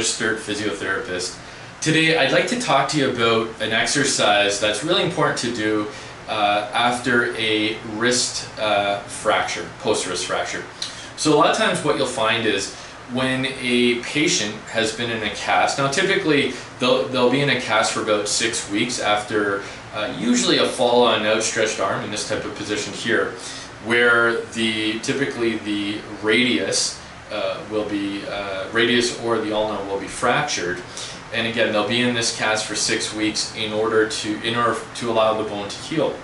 registered physiotherapist. Today I'd like to talk to you about an exercise that's really important to do after a wrist fracture, post-wrist fracture. So a lot of times what you'll find is when a patient has been in a cast, now typically they'll be in a cast for about 6 weeks after usually a fall on an outstretched arm in this type of position here, where typically the radius will be radius or the ulna will be fractured, and again they'll be in this cast for 6 weeks in order to allow the bone to heal.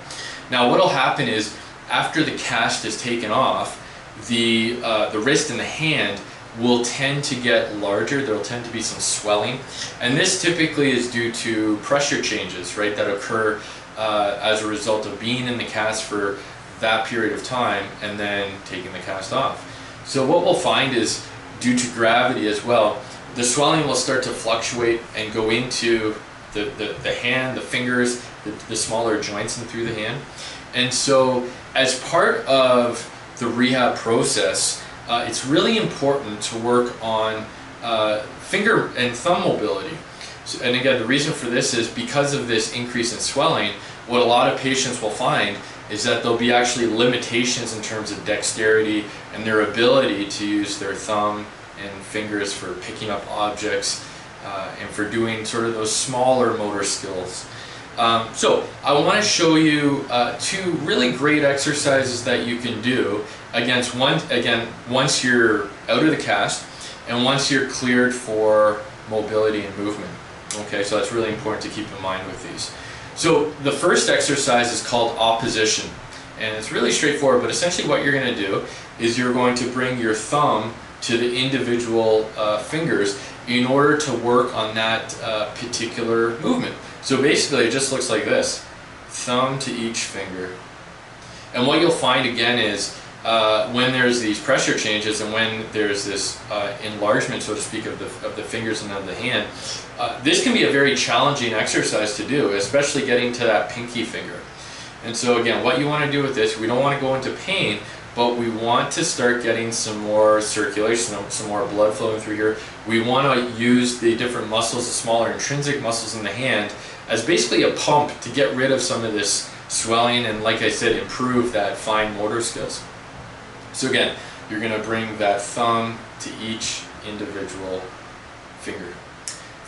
Now what'll happen is after the cast is taken off, the wrist and the hand will tend to get larger. There will tend to be some swelling, and this typically is due to pressure changes, right, that occur as a result of being in the cast for that period of time and then taking the cast off. So what we'll find is, due to gravity as well, the swelling will start to fluctuate and go into the hand, the fingers, the smaller joints and through the hand. And so as part of the rehab process, it's really important to work on finger and thumb mobility. So, and again, the reason for this is because of this increase in swelling, what a lot of patients will find is that there'll be actually limitations in terms of dexterity and their ability to use their thumb and fingers for picking up objects and for doing sort of those smaller motor skills. So I want to show you two really great exercises that you can do once you're out of the cast and once you're cleared for mobility and movement. Okay, so that's really important to keep in mind with these. So the first exercise is called opposition, and it's really straightforward, but essentially what you're going to do is you're going to bring your thumb to the individual fingers in order to work on that particular movement. So basically it just looks like this: thumb to each finger. And what you'll find again is when there's these pressure changes and when there's this enlargement, so to speak, of the fingers and of the hand, this can be a very challenging exercise to do, especially getting to that pinky finger. And so again, what you want to do with this, we don't want to go into pain, but we want to start getting some more circulation, some more blood flowing through here. We want to use the different muscles, the smaller intrinsic muscles in the hand, as basically a pump to get rid of some of this swelling and, like I said, improve that fine motor skills. So again, you're going to bring that thumb to each individual finger.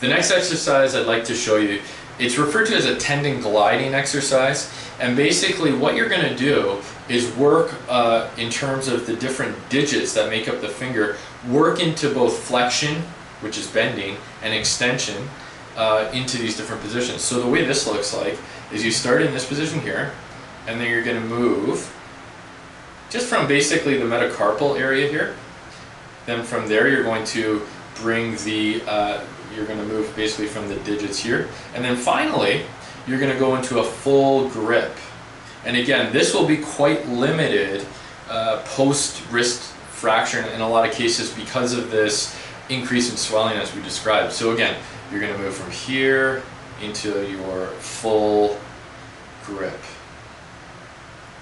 The next exercise I'd like to show you, it's referred to as a tendon gliding exercise, and basically what you're going to do is work in terms of the different digits that make up the finger, work into both flexion, which is bending, and extension into these different positions. So the way this looks like is you start in this position here, and then you're going to move just from basically the metacarpal area here. Then from there you're going to bring you're going to move basically from the digits here, and then finally you're going to go into a full grip. And again, this will be quite limited post wrist fracture in a lot of cases because of this increase in swelling as we described. So again, you're going to move from here into your full grip.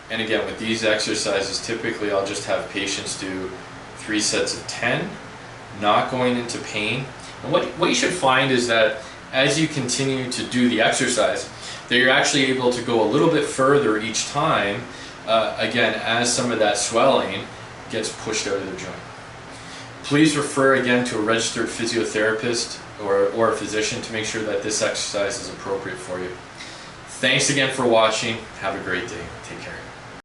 And again, with these exercises, typically I'll just have patients do 3 sets of 10, not going into pain. And what you should find is that as you continue to do the exercise, that you're actually able to go a little bit further each time, again, as some of that swelling gets pushed out of the joint. Please refer again to a registered physiotherapist or a physician to make sure that this exercise is appropriate for you. Thanks again for watching. Have a great day. Take care.